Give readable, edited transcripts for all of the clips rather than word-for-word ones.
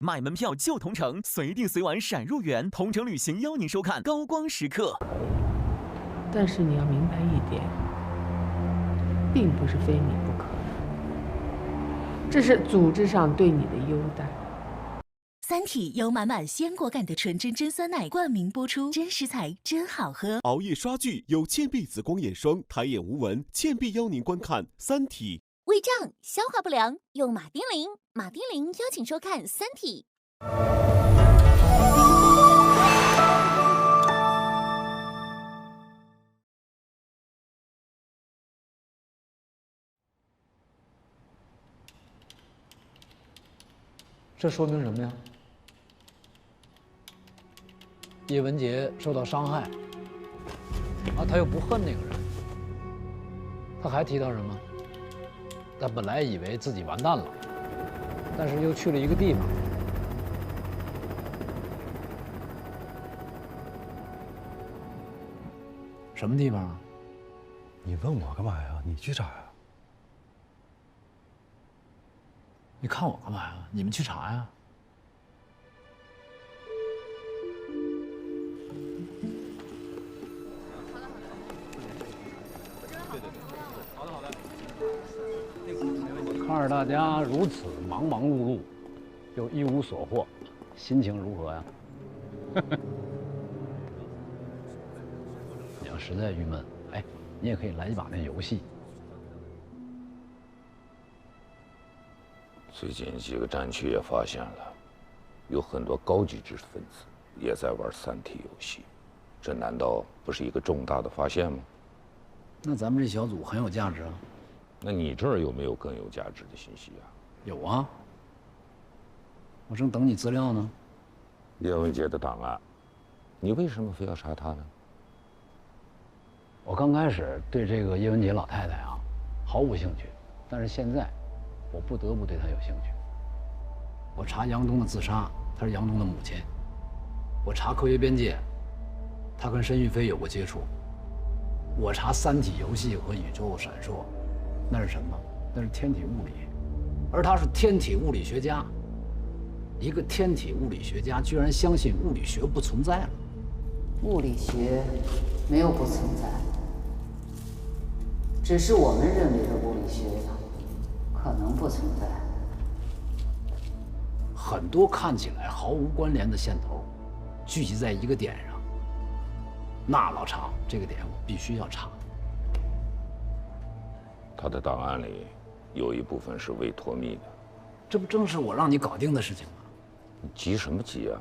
买门票就同城，随订随玩闪入园。同城旅行邀您收看高光时刻。但是你要明白一点，并不是非你不可的，这是组织上对你的优待。三体由满满鲜果感的纯真真酸奶冠名播出，真食材真好喝。熬夜刷剧有倩碧紫光眼霜，抬眼无纹。倩碧邀您观看《三体》。胃胀、消化不良用马丁啉，马丁啉邀请收看《三体》。这说明什么呀？叶文洁受到伤害，他又不恨那个人，他还提到什么？他本来以为自己完蛋了，但是又去了一个地方。什么地方啊？你问我干嘛呀？你去查呀？你看我干嘛呀？你们去查呀？看着大家如此忙忙碌碌，又一无所获，心情如何呀？你要实在郁闷，你也可以来一把那游戏。最近几个战区也发现了，有很多高级知识分子也在玩三体游戏，这难道不是一个重大的发现吗？那咱们这小组很有价值啊。那你这儿有没有更有价值的信息啊？有啊，我正等你资料呢。叶文洁的档案，你为什么非要查他呢？我刚开始对这个叶文洁老太太啊毫无兴趣，但是现在我不得不对她有兴趣。我查杨东的自杀，她是杨东的母亲；我查科学边界，她跟申玉飞有过接触；我查三体游戏和宇宙闪烁，那是什么？那是天体物理，而他是天体物理学家。一个天体物理学家居然相信物理学不存在了。物理学没有不存在，只是我们认为的物理学可能不存在。很多看起来毫无关联的线头，聚集在一个点上。那老常，这个点我必须要查。他的档案里有一部分是未脱密的，这不正是我让你搞定的事情吗？你急什么急啊？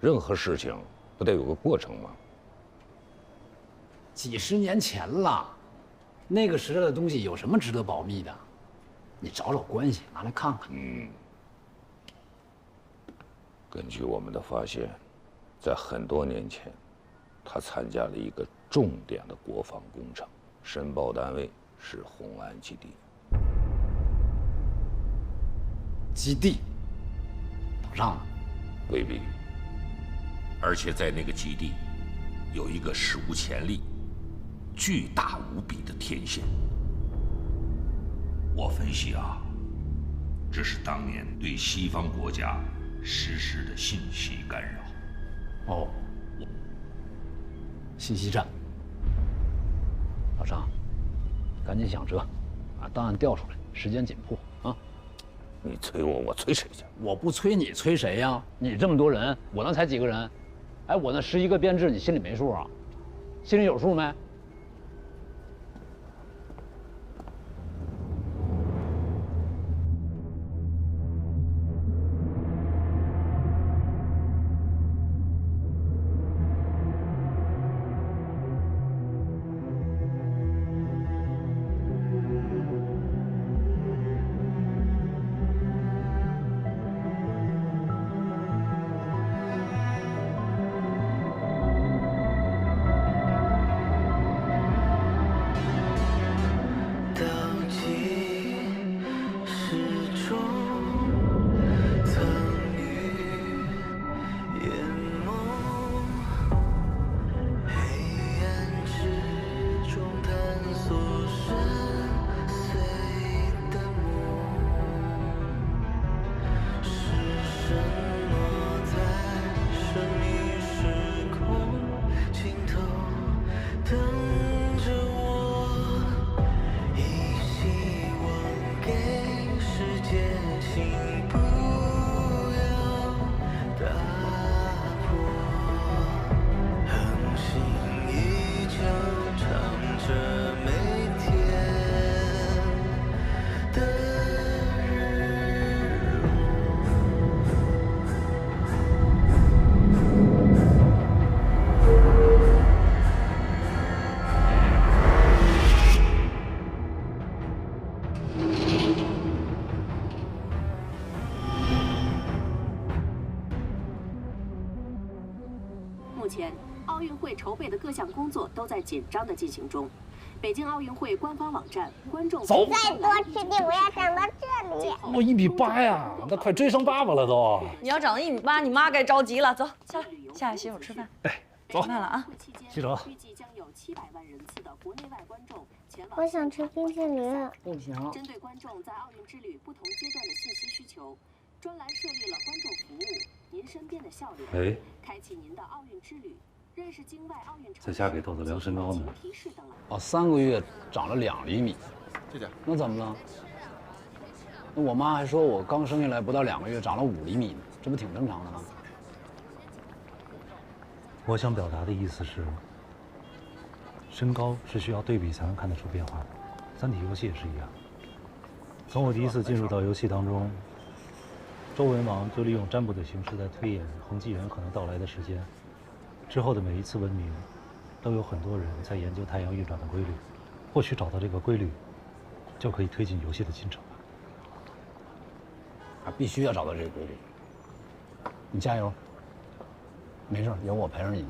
任何事情不得有个过程吗？几十年前了，那个时代的东西有什么值得保密的？你找找关系拿来看看。根据我们的发现，在很多年前，他参加了一个重点的国防工程，申报单位是红岸基地。基地打仗呢？未必。而且在那个基地，有一个史无前例、巨大无比的天线。我分析啊，这是当年对西方国家实施的信息干扰。哦，信息战。老张，赶紧想辙，把档案调出来，时间紧迫啊！你催我，我催谁去？我不催你，催谁呀？你这么多人，我那才几个人？我那11个编制，你心里没数啊？心里有数没？目前，奥运会筹备的各项工作都在紧张的进行中。北京奥运会官方网站观众走，再多吃点，我要长到这里。我1米8呀，那快追上爸爸了都。你要长到1米8，你妈该着急了。走，下来，下来，洗手吃饭。哎，走，吃饭了啊。洗手。我想吃冰淇淋。不行。针对观众在奥运之旅不同阶段的信息需求，专栏设立了观众服务“您身边的笑脸”，开启您的奥运之旅。认识境外奥运在家给豆子量身高呢。哦，3个月长了2厘米，这点那怎么了？那我妈还说我刚生下来不到2个月长了5厘米呢，这不挺正常的吗？我想表达的意思是，身高是需要对比才能看得出变化的。三体游戏也是一样。从我第一次进入到游戏当中，周文王就利用占卜的形式在推演恒纪元可能到来的时间。之后的每一次文明，都有很多人在研究太阳运转的规律，或许找到这个规律，就可以推进游戏的进程了。必须要找到这个规律。你加油，没事，有我陪着你呢。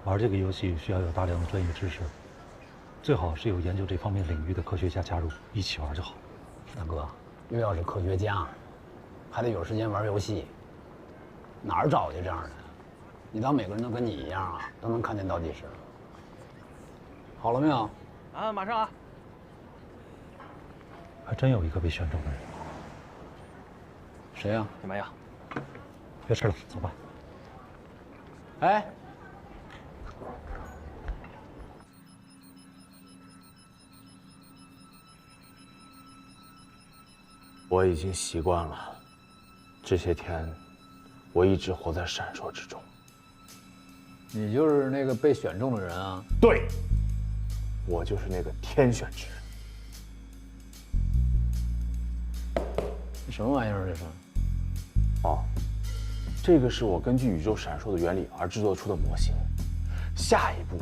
玩这个游戏需要有大量的专业知识，最好是有研究这方面领域的科学家加入，一起玩就好。大哥，又要是科学家，还得有时间玩游戏，哪儿找去这样的？你当每个人都跟你一样啊，都能看见倒计时？好了没有？啊，马上啊！还真有一个被选中的人。谁呀？你们呀？别吃了，走吧。哎，我已经习惯了，这些天，我一直活在闪烁之中。你就是那个被选中的人啊？对，我就是那个天选之人。什么玩意儿这是？哦，这个是我根据宇宙闪烁的原理而制作出的模型。下一步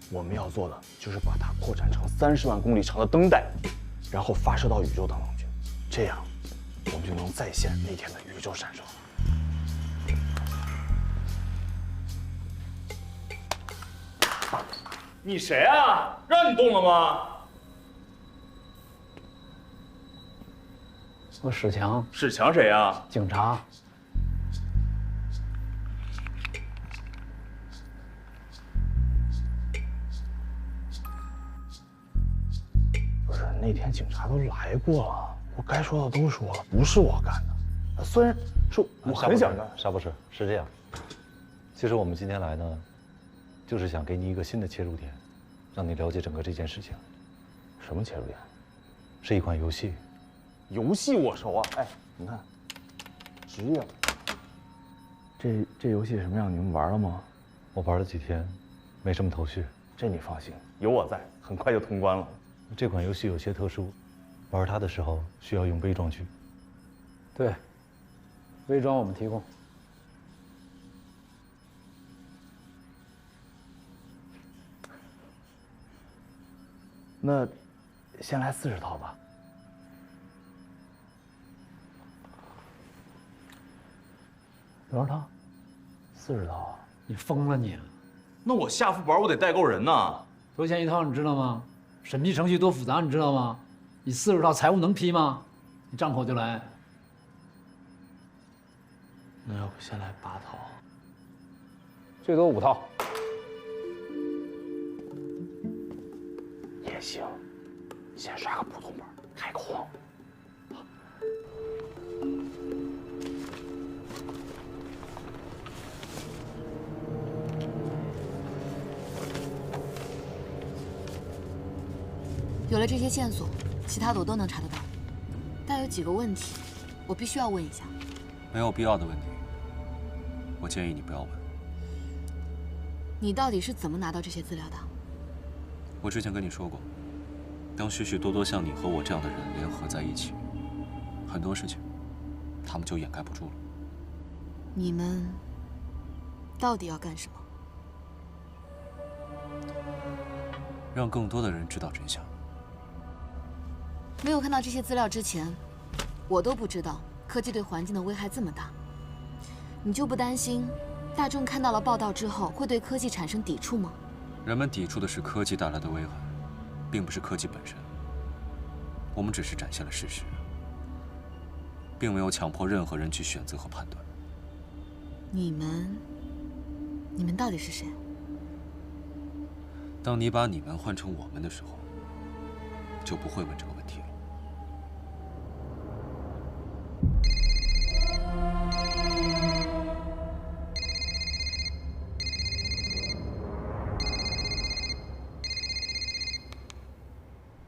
我们要做的就是把它扩展成30万公里长的灯带，然后发射到宇宙当中去，这样我们就能再现那天的宇宙闪烁。你谁啊？让你动了吗？我史强。史强谁啊？警察。不是，那天警察都来过了，我该说的都说了，不是我干的。虽然说我很想干。沙博士是这样，其实我们今天来呢，就是想给你一个新的切入点，让你了解整个这件事情。什么切入点？是一款游戏。游戏我熟啊！哎，你看，职业。这游戏什么样？你们玩了吗？我玩了几天，没什么头绪。这你放心，有我在，很快就通关了。这款游戏有些特殊，玩它的时候需要用微装具。对，微装我们提供。那先来40套吧。多少套？40套啊！你疯了你！那我下副本我得带够人呐。多少钱一套你知道吗？审批程序多复杂你知道吗？你40套财务能批吗？你张口就来。那要不先来8套？最多5套。也行，先刷个普通本，开个荒。有了这些线索，其他的我都能查得到，但有几个问题，我必须要问一下。没有必要的问题，我建议你不要问。你到底是怎么拿到这些资料的？我之前跟你说过，当许许多多像你和我这样的人联合在一起，很多事情，他们就掩盖不住了。你们到底要干什么？让更多的人知道真相。没有看到这些资料之前，我都不知道科技对环境的危害这么大。你就不担心大众看到了报道之后，会对科技产生抵触吗？人们抵触的是科技带来的危害，并不是科技本身。我们只是展现了事实，并没有强迫任何人去选择和判断。你们到底是谁？当你把你们换成我们的时候，就不会问这个问题了。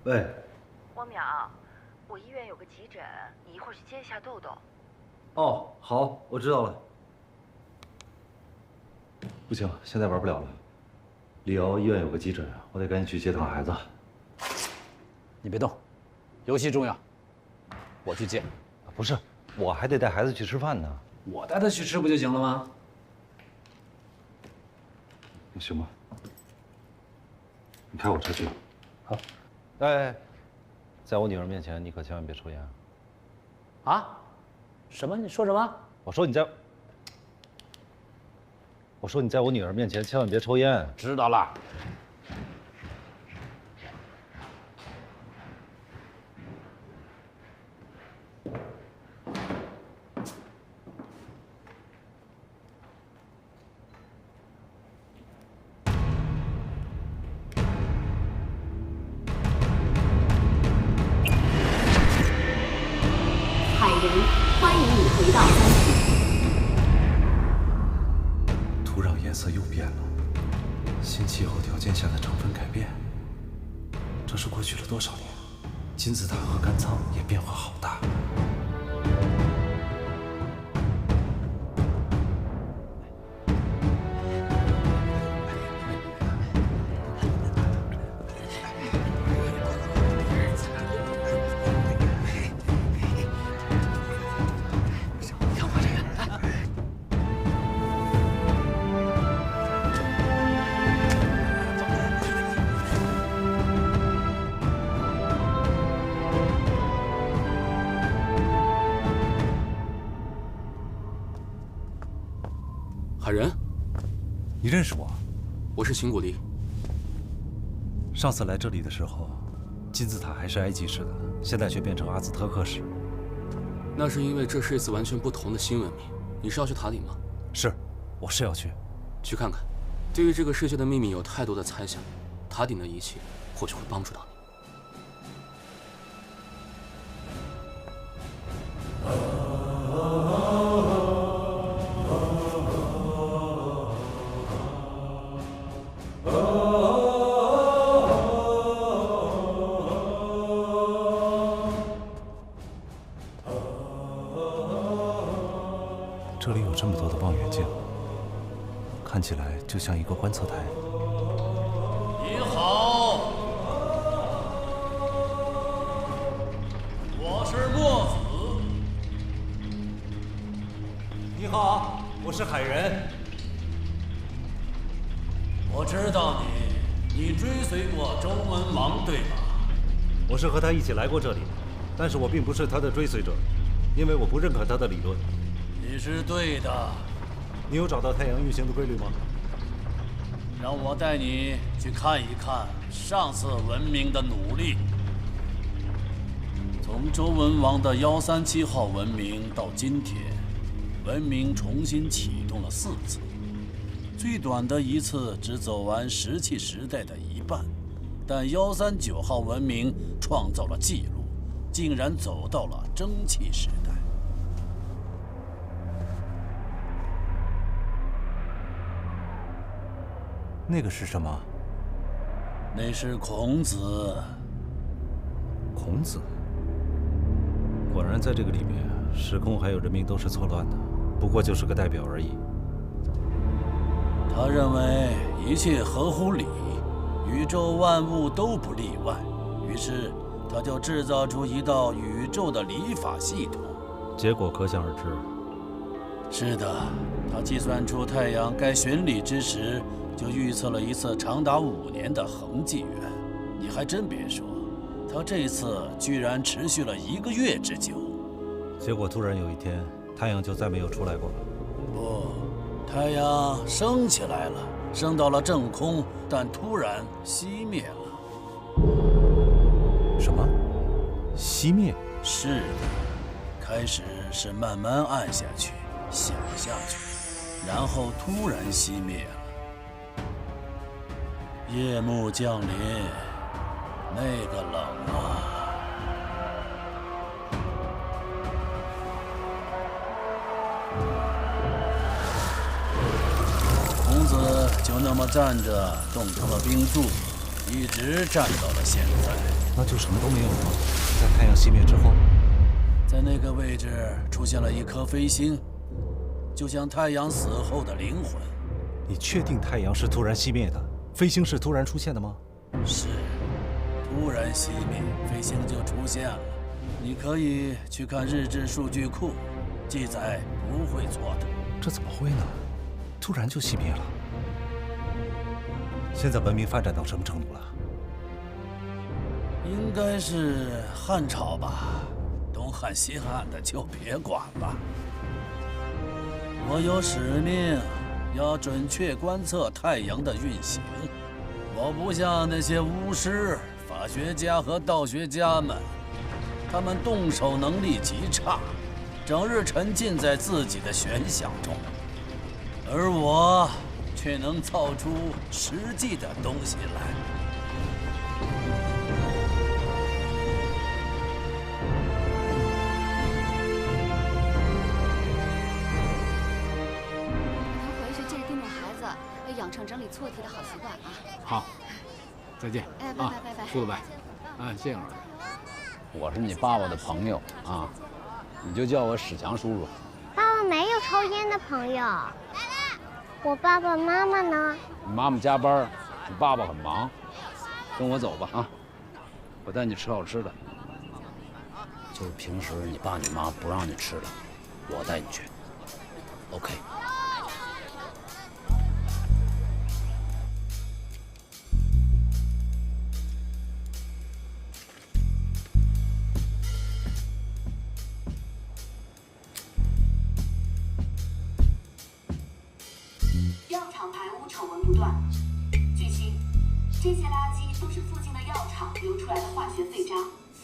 喂，汪淼，我医院有个急诊，你一会儿去接一下豆豆。哦，好，我知道了。不行，现在玩不了了。李瑶医院有个急诊，我得赶紧去接趟孩子。你别动，游戏重要，我去接。不是，我还得带孩子去吃饭呢。我带他去吃不就行了吗？行吧，你开我车去。好。哎，在我女儿面前，你可千万别抽烟啊！啊？什么？你说什么？我说你在我女儿面前千万别抽烟。知道了。海人，欢迎你回到三体。土壤颜色又变了，新气候条件下的成分改变。这是过去了多少年？金字塔和干仓也变化好大。海人，你认识我？我是秦古离。上次来这里的时候，金字塔还是埃及式的，现在却变成阿兹特克式。那是因为这是一次完全不同的新文明。你是要去塔顶吗？是，我是要去。去看看。对于这个世界的秘密有太多的猜想，塔顶的仪器或许会帮助到你。这里有这么多的望远镜，看起来就像一个观测台。你好，我是墨子。你好，我是海人。我知道你追随过周文王，对吧？我是和他一起来过这里，但是我并不是他的追随者，因为我不认可他的理论。你是对的。你有找到太阳运行的规律吗？让我带你去看一看上次文明的努力。从周文王的137号文明到今天，文明重新启动了4次，最短的一次只走完石器时代的一半，但139号文明创造了记录，竟然走到了蒸汽时代。那个是什么？那是孔子。孔子。果然，在这个里面，时空还有人命都是错乱的，不过就是个代表而已。他认为一切合乎理，宇宙万物都不例外，于是他就制造出一道宇宙的礼法系统。结果可想而知。是的，他计算出太阳该巡礼之时，就预测了一次长达5年的恒纪元。你还真别说，他这次居然持续了1个月之久。结果突然有一天，太阳就再没有出来过了。不，太阳升起来了，升到了正空，但突然熄灭了。什么？熄灭？是的，开始是慢慢暗下去，小下去，然后突然熄灭了。夜幕降临，那个冷啊！孔子就那么站着，冻成了冰柱，一直站到了现在。那就什么都没有了吗？在太阳熄灭之后，在那个位置出现了一颗飞星，就像太阳死后的灵魂。你确定太阳是突然熄灭的，飞星是突然出现的吗？是，突然熄灭，飞星就出现了。你可以去看日志数据库，记载不会错的。这怎么会呢？突然就熄灭了。现在文明发展到什么程度了？应该是汉朝吧，东汉西汉的就别管了。我有使命，要准确观测太阳的运行。我不像那些巫师、法学家和道学家们，他们动手能力极差，整日沉浸在自己的玄想中，而我却能造出实际的东西来。养成整理错题的好习惯啊！好，再见。哎，拜拜拜拜，叔子拜。谢谢老师。我是你爸爸的朋友啊，你就叫我史强叔叔。爸爸没有抽烟的朋友。我爸爸妈妈呢？你妈妈加班，你爸爸很忙。跟我走吧啊！我带你吃好吃的。就是平时你爸你妈不让你吃的，我带你去。OK。这些垃圾都是附近的药厂流出来的化学废渣，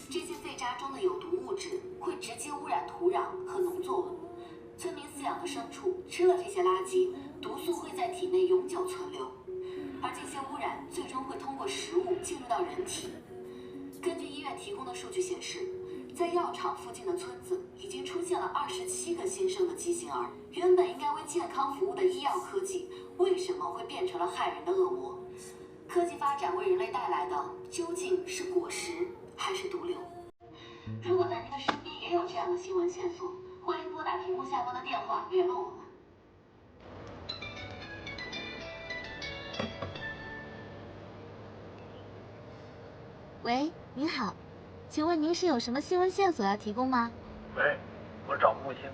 这些废渣中的有毒物质会直接污染土壤和农作物。村民饲养的牲畜吃了这些垃圾，毒素会在体内永久存留，而这些污染最终会通过食物进入到人体。根据医院提供的数据显示，在药厂附近的村子已经出现了27个新生的畸形儿。原本应该为健康服务的医药科技，为什么会变成了害人的恶魔？科技发展为人类带来的究竟是果实还是毒瘤？如果在您的身边也有这样的新闻线索，欢迎拨打屏幕下方的电话联络我们。喂，您好，请问您是有什么新闻线索要提供吗？喂，我找木星。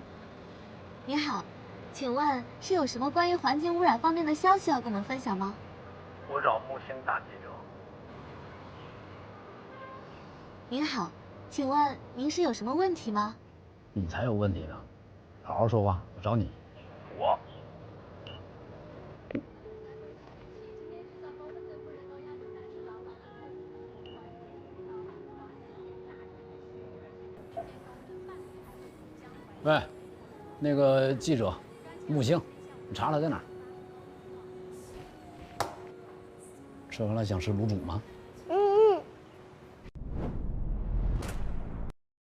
您好，请问是有什么关于环境污染方面的消息要跟我们分享吗？我找木星大记者。您好，请问您是有什么问题吗？你才有问题呢，好好说话，我找你。我。喂，那个记者，木星，你查查在哪儿？吃完了想吃卤煮吗？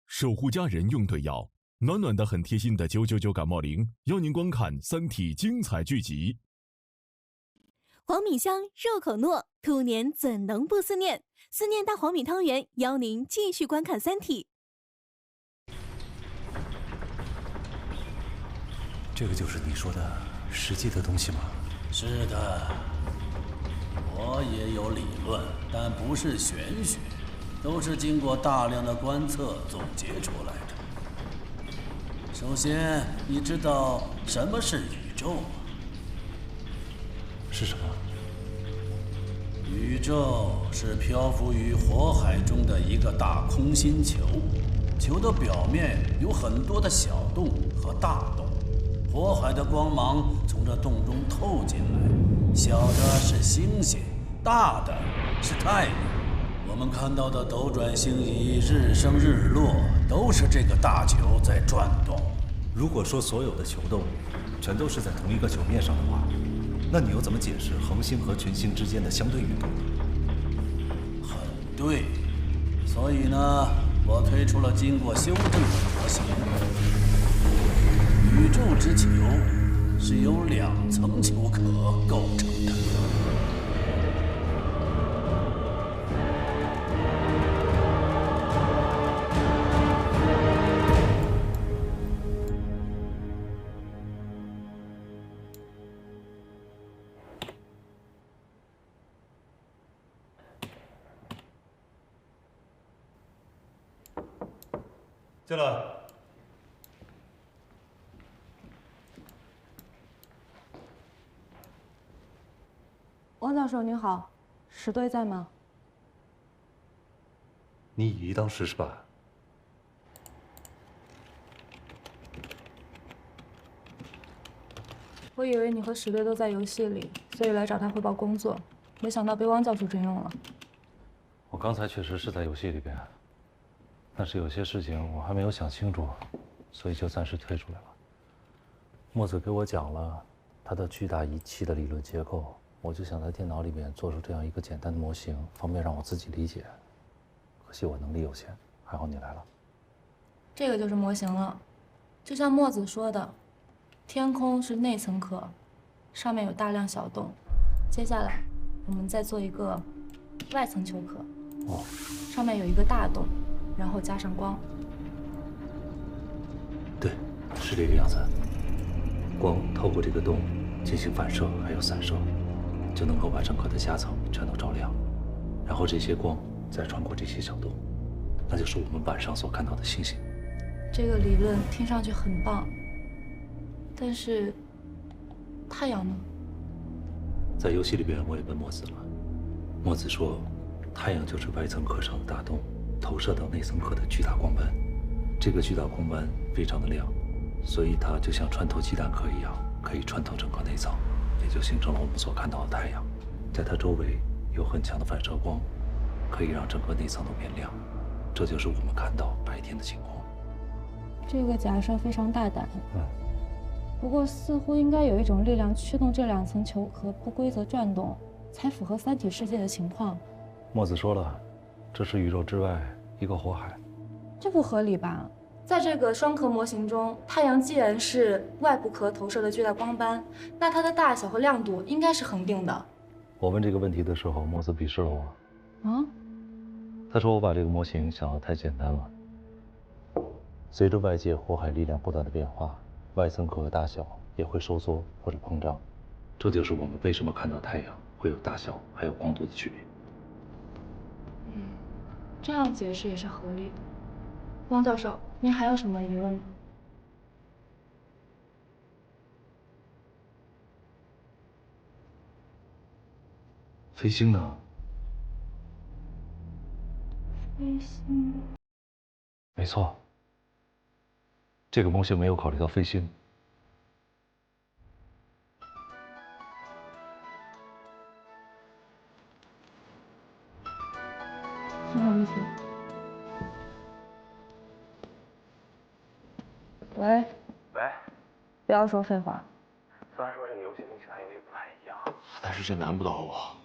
守护家人用对药，暖暖的很贴心的999感冒灵，邀您观看《三体》精彩剧集。黄米香，入口糯，兔年怎能不思念？思念大黄米汤圆，邀您继续观看《三体》。这个就是你说的实际的东西吗？是的，我也有理论，但不是玄学，都是经过大量的观测总结出来的。首先，你知道什么是宇宙吗？是什么？宇宙是漂浮于火海中的一个大空心球，球的表面有很多的小洞和大洞。火海的光芒从这洞中透进来，小的是星星，大的是太阳。我们看到的斗转星移、日升日落，都是这个大球在转动。如果说所有的球动全都是在同一个球面上的话，那你又怎么解释恒星和群星之间的相对运动呢？很对，所以呢，我推出了经过修正的模型。宇宙之球是由2层球壳构成的。进来。王教授您好，石队在吗？你以一当十是吧？我以为你和石队都在游戏里，所以来找他汇报工作，没想到被汪教授征用了。我刚才确实是在游戏里边，但是有些事情我还没有想清楚，所以就暂时退出来了。墨子给我讲了他的巨大仪器的理论结构，我就想在电脑里面做出这样一个简单的模型，方便让我自己理解。可惜我能力有限，还好你来了。这个就是模型了，就像墨子说的，天空是内层壳，上面有大量小洞。接下来我们再做一个外层球壳，上面有一个大洞，然后加上光。对，是这个样子。光透过这个洞进行反射还有散射，就能够把整个的下层全都照亮，然后这些光再穿过这些小洞，那就是我们晚上所看到的星星。这个理论听上去很棒，但是太阳呢？在游戏里边我也问墨子了，墨子说太阳就是外层壳上的大洞投射到内层壳的巨大光斑，这个巨大光斑非常的亮，所以它就像穿透鸡蛋壳一样，可以穿透整个内层，也就形成了我们所看到的太阳。在它周围有很强的反射光，可以让整个内层都变亮，这就是我们看到白天的情况。这个假设非常大胆，不过似乎应该有一种力量驱动这2层球壳不规则转动，才符合三体世界的情况。墨子说了，这是宇宙之外一个火海。这不合理吧？在这个双壳模型中，太阳既然是外部壳投射的巨大光斑，那它的大小和亮度应该是恒定的。我问这个问题的时候，墨子鄙视了我。啊？他说我把这个模型想得太简单了。随着外界火海力量不断的变化，外层壳大小也会收缩或者膨胀，这就是我们为什么看到太阳会有大小还有光度的区别。这样解释也是合理的。汪教授，您还有什么疑问吗？飞星呢？飞星？没错，这个模型没有考虑到飞星。不好意思。喂。喂。不要说废话。虽然说这个游戏跟其他游戏不太一样，但是这难不倒我。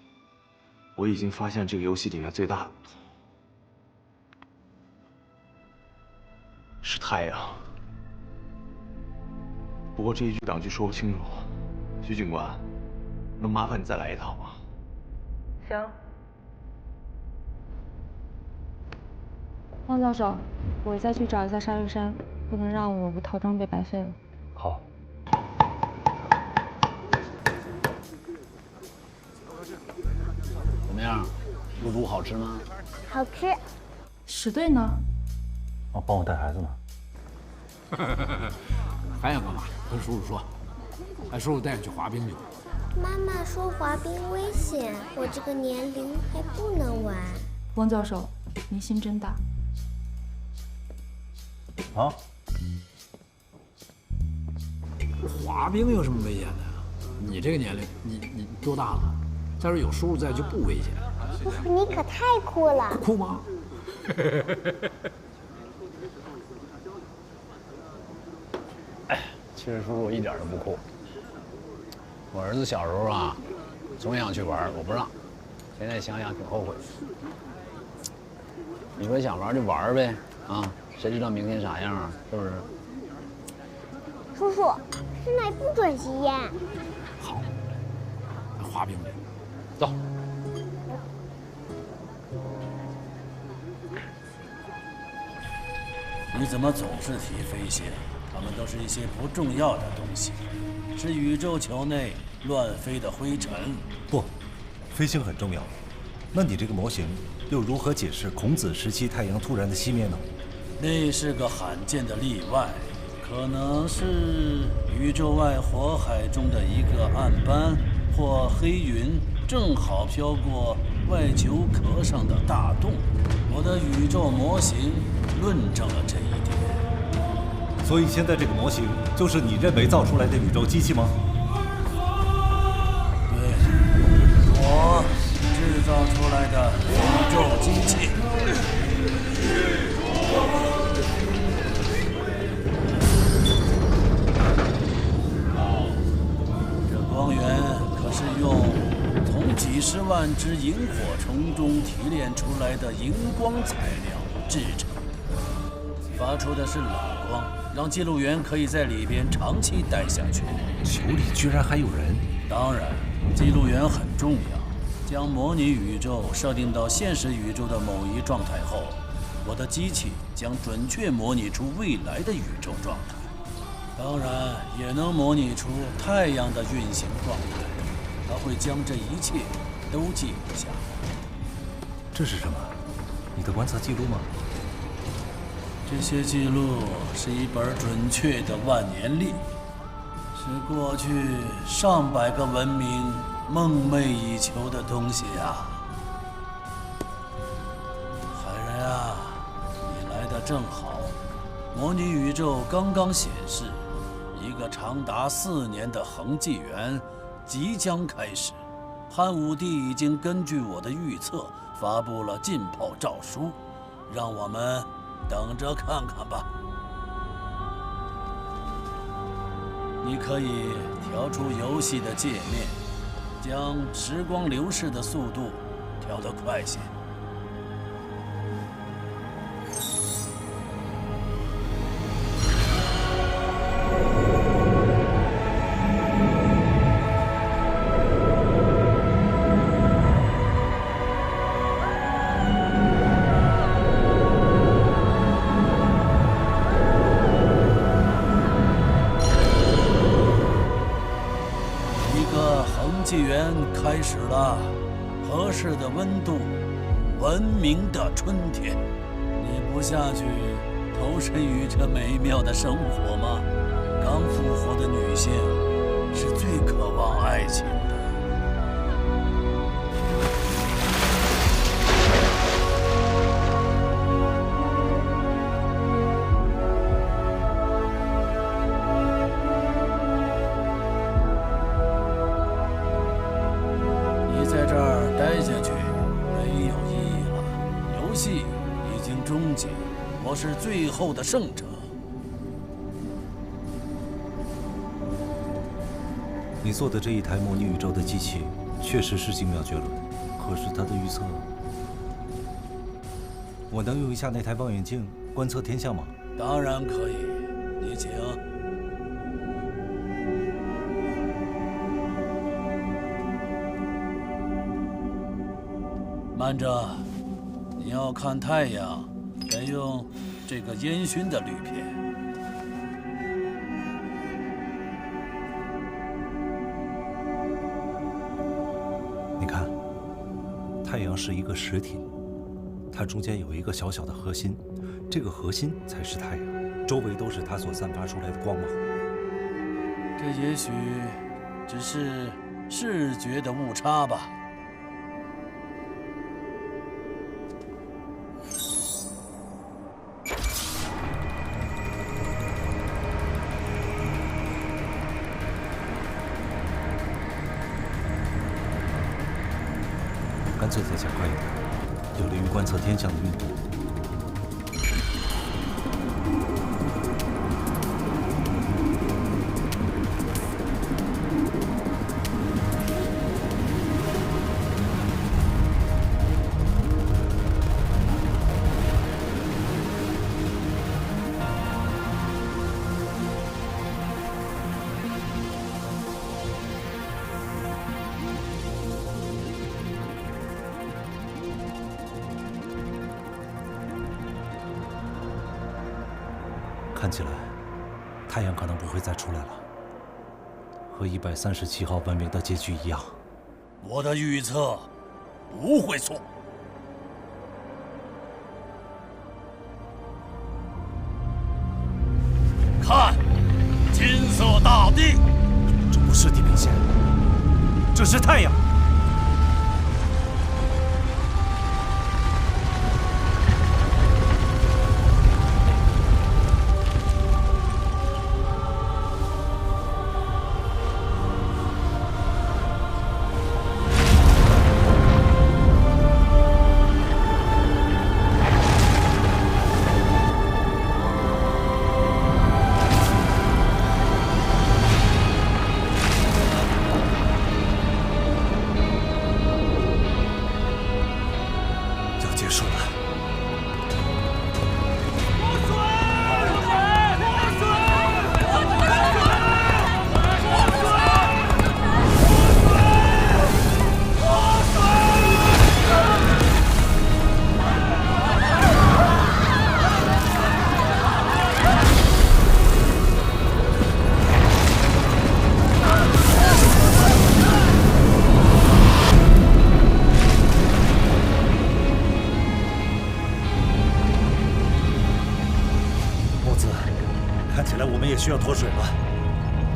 我已经发现这个游戏里面最大的是太阳。不过这1句2句说不清楚，徐警官，能麻烦你再来一趟吗？行。汪教授，我再去找一下鲨鱼山，不能让我套装备白费了。好。怎么样，入猪好吃吗？好吃。石队呢？哦，帮我带孩子呢。还想干嘛？跟叔叔说，让叔叔带你去滑冰去。妈妈说滑冰危险，我这个年龄还不能玩。汪教授，您心真大。啊？滑冰有什么危险的呀？你这个年龄，你多大了？再说有叔叔在就不危险。叔叔你可太酷了。酷吗？哎，其实叔叔一点都不酷。我儿子小时候啊，总想去玩，我不让。现在想想挺后悔。你说想玩就玩呗，啊，谁知道明天啥样啊？是不是？叔叔，室内不准吸烟。好，那滑冰去，走。你怎么总是提飞行？它们都是一些不重要的东西，是宇宙球内乱飞的灰尘。不，飞行很重要。那你这个模型又如何解释孔子时期太阳突然的熄灭呢？那是个罕见的例外，可能是宇宙外火海中的一个暗斑或黑云正好飘过外球壳上的大洞。我的宇宙模型论证了这一点。所以现在这个模型就是你认为造出来的宇宙机器吗？对，我制造出来的宇宙机器。这光源可是用从几十万只萤火虫中提炼出来的荧光材料制成的，发出的是冷光，让记录员可以在里边长期待下去。球里居然还有人？当然，记录员很重要。将模拟宇宙设定到现实宇宙的某一状态后，我的机器将准确模拟出未来的宇宙状态，当然也能模拟出太阳的运行状态。它会将这一切都记录下来。这是什么？你的观测记录吗？这些记录是一本准确的万年历，是过去上百个文明梦寐以求的东西呀。海人啊，你来得正好。模拟宇宙刚刚显示，一个长达4年的恒纪元即将开始。汉武帝已经根据我的预测发布了禁炮诏书，让我们等着看看吧。你可以调出游戏的界面，将时光流逝的速度调得快些。纪元开始了，合适的温度，文明的春天。你不下去投身于这美妙的生活吗？刚复活的女性是最渴望爱情的。在这儿待下去没有意义了，游戏已经终结，我是最后的胜者。你做的这一台模拟宇宙的机器确实是精妙绝伦，可是它的预测，我能用一下那台望远镜观测天象吗？当然可以，你请。慢着，你要看太阳，得用这个烟熏的滤片。你看，太阳是一个实体，它中间有一个小小的核心，这个核心才是太阳，周围都是它所散发出来的光芒。这也许只是视觉的误差吧。干脆再加快一点，有利于观测天象的运动。 看起来，太阳可能不会再出来了，和137号文明的结局一样。我的预测不会错。看，金色大地，这不是地平线，这是太阳。 需要脱水了？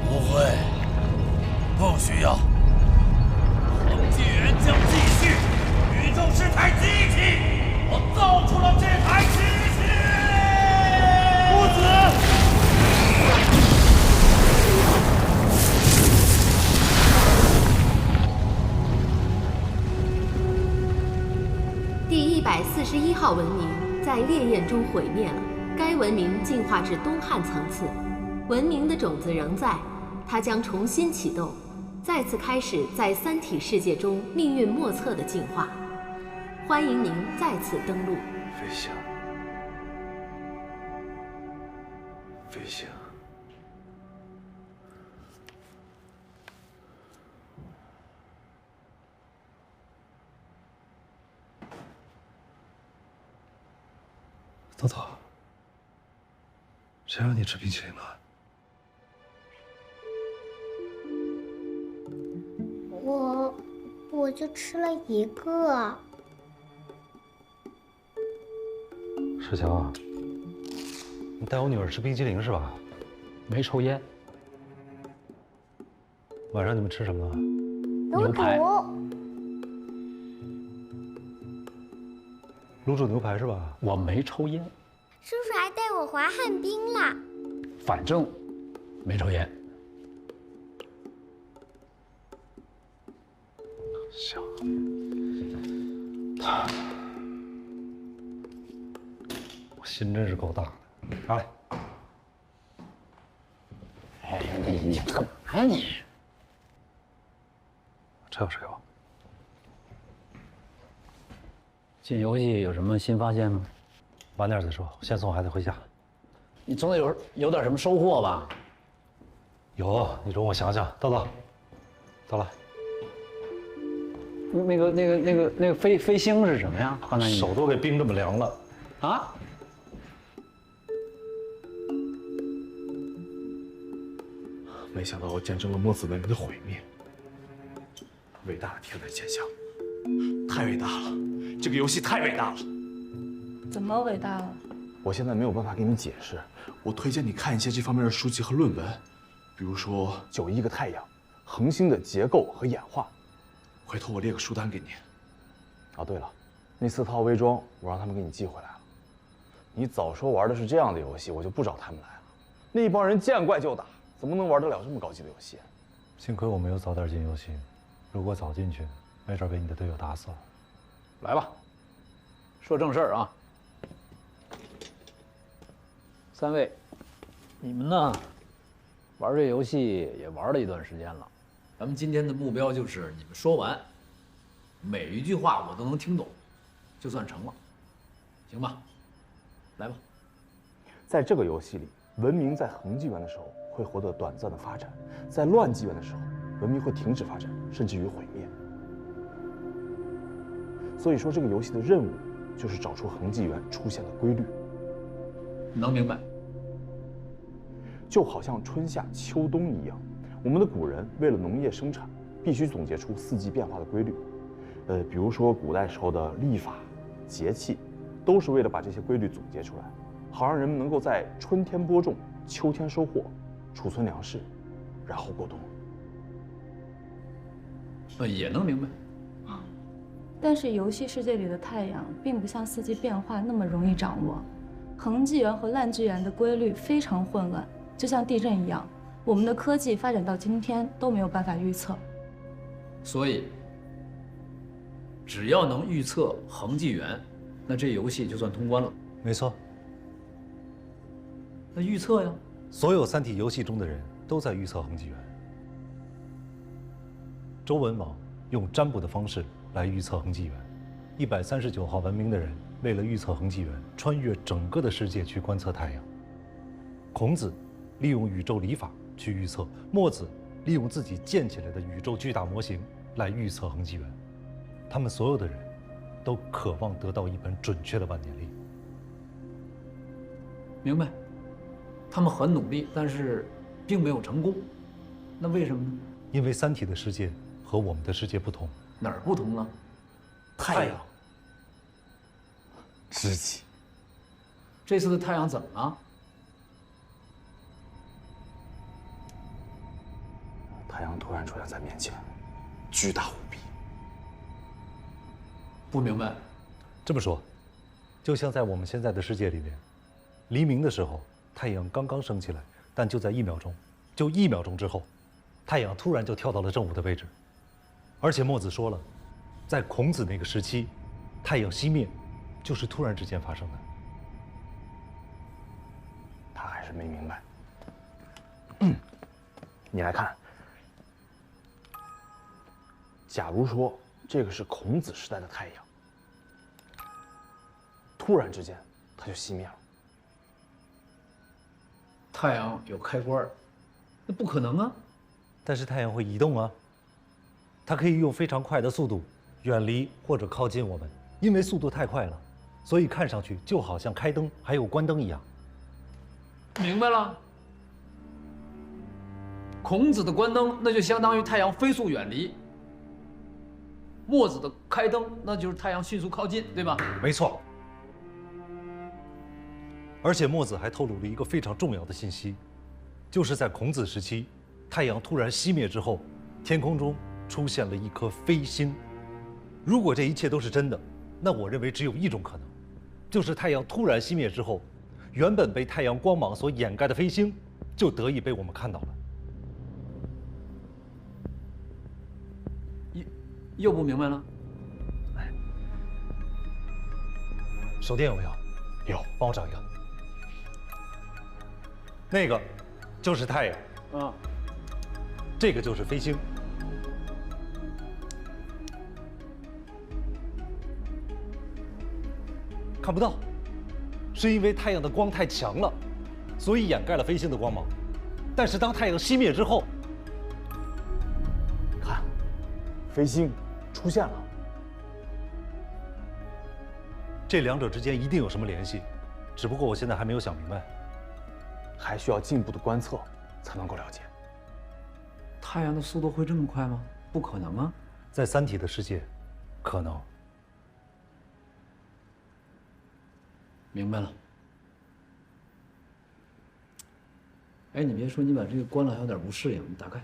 不会，不需要。恒纪元将继续，宇宙是台机器，我造出了这台机器。木子，第141号文明在烈焰中毁灭了，该文明进化至东汉层次。 文明的种子仍在，它将重新启动，再次开始在三体世界中命运莫测的进化。欢迎您再次登陆。飞行，飞行。豆豆，谁让你吃冰淇淋了？ 我就吃了一个。世强啊，你带我女儿吃冰激凌是吧？没抽烟。晚上你们吃什么呢？牛排。卤煮牛排是吧？我没抽烟。叔叔还带我滑旱冰了。反正没抽烟。 行，我心真是够大的。拿来。哎，你干嘛你？吃有。进游戏有什么新发现吗？晚点再说，先送孩子回家。你总得有点什么收获吧？有，你容我想想。豆豆，走了。 那个飞星是什么呀？刚才你手都给冰这么凉了啊！没想到我见证了墨子文明的毁灭，伟大的天文现象，太伟大了！这个游戏太伟大了。怎么伟大了？我现在没有办法给你解释，我推荐你看一些这方面的书籍和论文，比如说《91个太阳》、恒星的结构和演化。 回头我列个书单给你。啊，对了，那4套微装我让他们给你寄回来了。你早说玩的是这样的游戏，我就不找他们来了。那一帮人见怪就打，怎么能玩得了这么高级的游戏？幸亏我没有早点进游戏，如果早进去，没准被你的队友打死了。来吧，说正事儿啊。3位，你们呢，玩这游戏也玩了一段时间了。咱们今天的目标就是你们说完，每一句话我都能听懂，就算成了，行吧？来吧。在这个游戏里，文明在恒纪元的时候会获得短暂的发展，在乱纪元的时候，文明会停止发展，甚至于毁灭。所以说，这个游戏的任务就是找出恒纪元出现的规律。能明白。就好像春夏秋冬一样，我们的古人为了农业生产，必须总结出4季变化的规律。比如说古代时候的历法、节气，都是为了把这些规律总结出来，好让人们能够在春天播种、秋天收获，储存粮食，然后过冬。也能明白。但是游戏世界里的太阳并不像4季变化那么容易掌握，恒纪元和烂纪元的规律非常混乱，就像地震一样，我们的科技发展到今天都没有办法预测。所以，只要能预测恒纪元，那这游戏就算通关了。没错。那预测呀，所有3体游戏中的人都在预测恒纪元。周文王用占卜的方式来预测恒纪元，139号文明的人为了预测恒纪元，穿越整个的世界去观测太阳。孔子利用宇宙礼法去预测，墨子利用自己建起来的宇宙巨大模型来预测恒纪元。他们所有的人都渴望得到一本准确的万年历。明白。他们很努力，但是并没有成功。那为什么呢？因为3体的世界和我们的世界不同。哪儿不同了？太阳。知己。这次的太阳怎么了？太阳突然出现在面前，巨大无比。不明白。这么说，就像在我们现在的世界里面，黎明的时候，太阳刚刚升起来，但就在1秒钟，就1秒钟之后，太阳突然就跳到了正午的位置。而且墨子说了，在孔子那个时期，太阳熄灭就是突然之间发生的。他还是没明白。你来看，假如说这个是孔子时代的太阳，突然之间它就熄灭了。太阳有开关，那不可能啊。但是太阳会移动啊，它可以用非常快的速度远离或者靠近我们，因为速度太快了，所以看上去就好像开灯还有关灯一样。明白了。孔子的关灯，那就相当于太阳飞速远离；墨子的开灯，那就是太阳迅速靠近，对吧？没错。而且墨子还透露了一个非常重要的信息，就是在孔子时期，太阳突然熄灭之后，天空中出现了一颗飞星。如果这一切都是真的，那我认为只有一种可能，就是太阳突然熄灭之后，原本被太阳光芒所掩盖的飞星，就得以被我们看到了。又不明白了。手电有没有？有，帮我找一个。那个就是太阳，这个就是飞星。看不到，是因为太阳的光太强了，所以掩盖了飞星的光芒。但是当太阳熄灭之后，看，飞星出现了。这两者之间一定有什么联系，只不过我现在还没有想明白，还需要进一步的观测才能够了解。太阳的速度会这么快吗？不可能啊！在3体的世界，可能。明白了。哎，你别说，你把这个关了还有点不适应，你打开。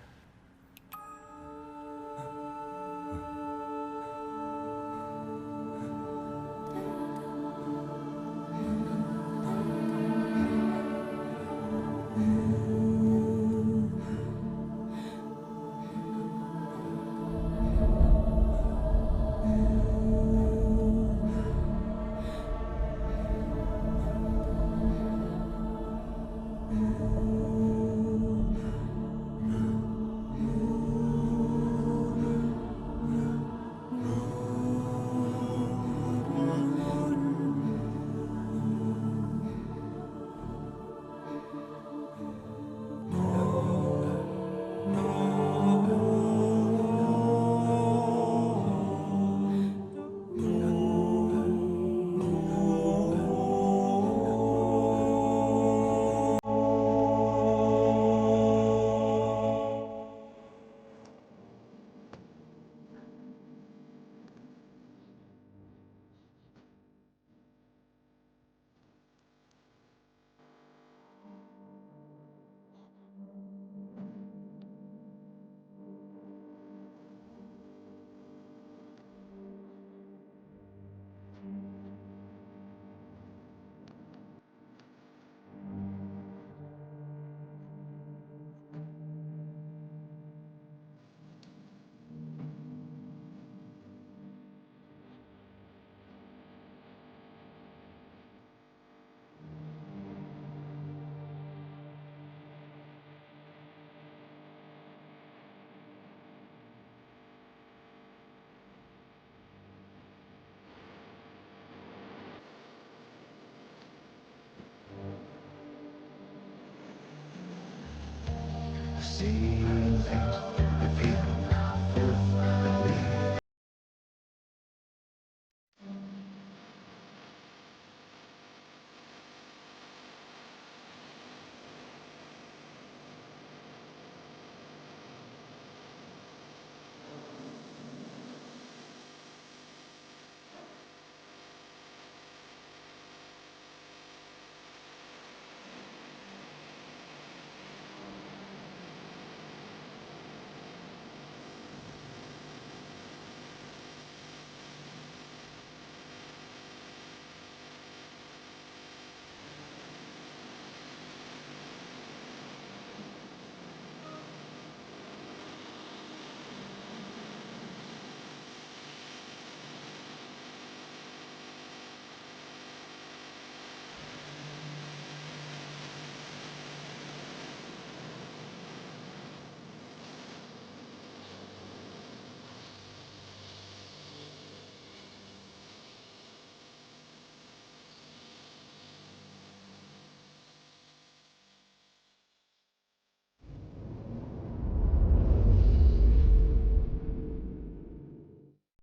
心扉。